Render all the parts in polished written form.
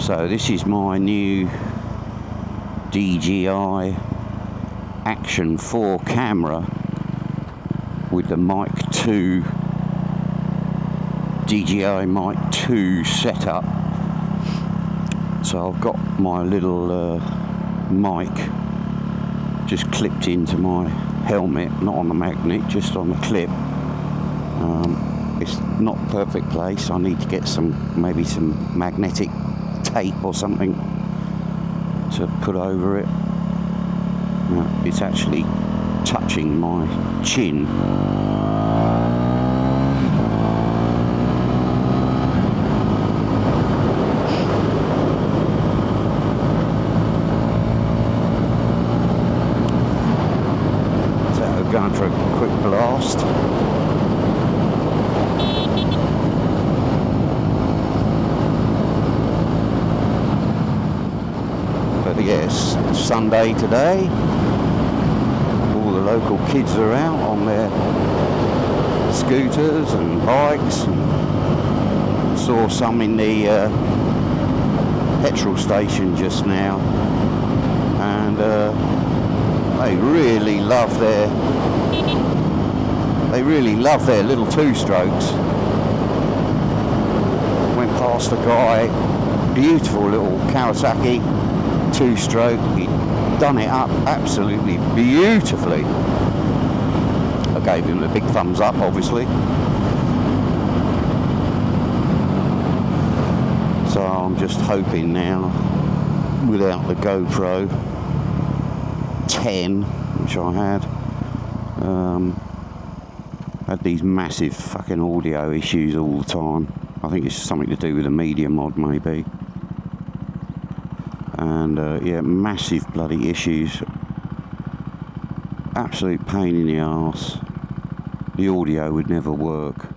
So this is my new DJI Action 4 camera with the Mic 2, DJI Mic 2 setup. So I've got my little mic just clipped into my helmet, not on the magnet, just on the clip. It's not perfect place. I need to get maybe some magnetic tape or something to put over it. It's actually touching my chin. So we're going for a quick blast. But yes, Sunday today. All the local kids are out on their scooters and bikes. And saw some in the petrol station just now, and they really love their little two-strokes. Went past a guy, beautiful little Kawasaki two-stroke. He'd done it up absolutely beautifully. I gave him a big thumbs up, obviously. So I'm just hoping now, without the GoPro 10, which I had these massive fucking audio issues all the time. I think it's something to do with the media mod, maybe. And yeah, massive bloody issues. Absolute pain in the arse. The audio would never work.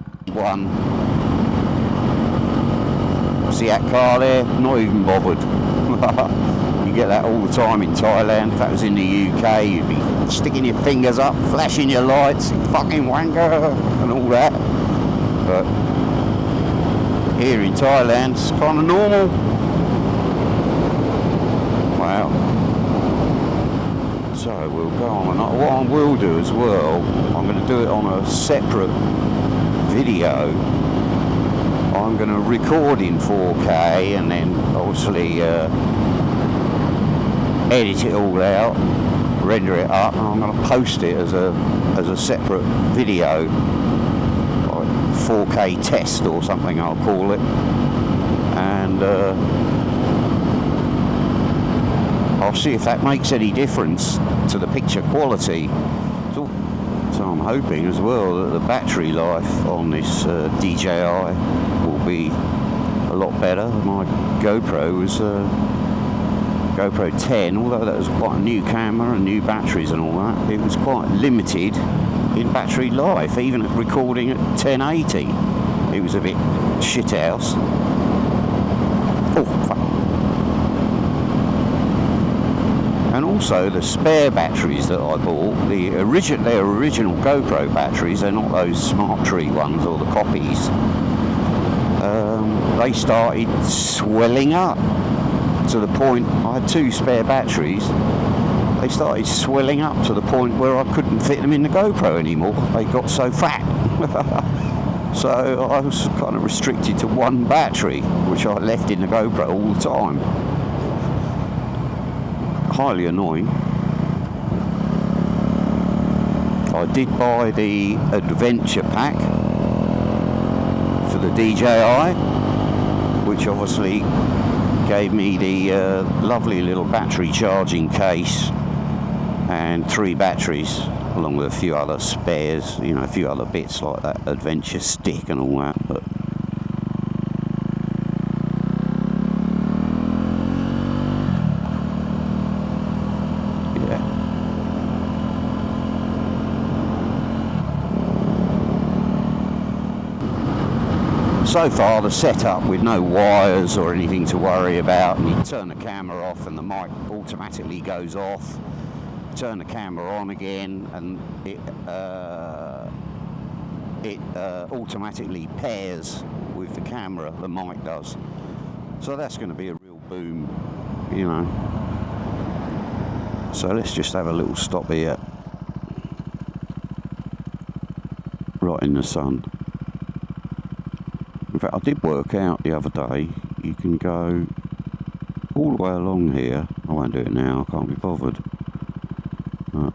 See that car there? Not even bothered. You get that all the time in Thailand. If that was in the UK, you'd be sticking your fingers up, flashing your lights, you fucking wanker, and all that. But here in Thailand, it's kind of normal. Wow. So we'll go on, and what I will do as well, I'm going to do it on a separate video. I'm going to record in 4K and then obviously edit it all out, render it up, and I'm going to post it as a separate video, like 4K test or something I'll call it, and I'll see if that makes any difference to the picture quality. So I'm hoping as well that the battery life on this DJI will be a lot better. My GoPro was GoPro 10, although that was quite a new camera and new batteries and all that. It was quite limited in battery life, even at recording at 1080. It was a bit shithouse. Oh, fuck. And also the spare batteries that I bought, their original GoPro batteries, they're not those Smart Tree ones or the copies. They started swelling up to the point, I had 2 spare batteries, they started swelling up to the point where I couldn't fit them in the GoPro anymore. They got so fat. So I was kind of restricted to 1 battery, which I left in the GoPro all the time. Highly annoying. I did buy the adventure pack for the DJI, which obviously gave me the lovely little battery charging case and 3 batteries, along with a few other spares, you know, a few other bits like that adventure stick and all that. But so far the setup with no wires or anything to worry about, and you turn the camera off and the mic automatically goes off, turn the camera on again and it automatically pairs with the camera, the mic does. So that's going to be a real boom, you know. So let's just have a little stop here, right in the sun. In fact, I did work out the other day, you can go all the way along here. I won't do it now, I can't be bothered. Well,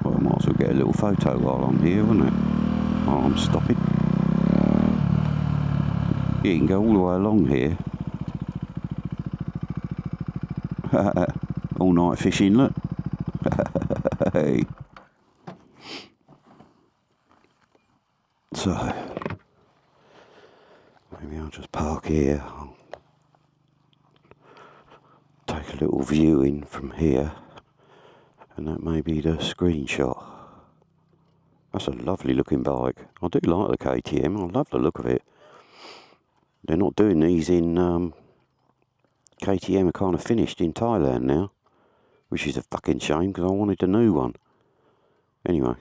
I might as well get a little photo while I'm here, wouldn't it? While I'm stopping. Yeah, you can go all the way along here. All night fishing, look. Hey. So, maybe I'll just park here. I'll take a little view in from here. And that may be the screenshot. That's a lovely looking bike. I do like the KTM, I love the look of it. They're not doing these in, KTM are kind of finished in Thailand now. Which is a fucking shame, because I wanted a new one. Anyway.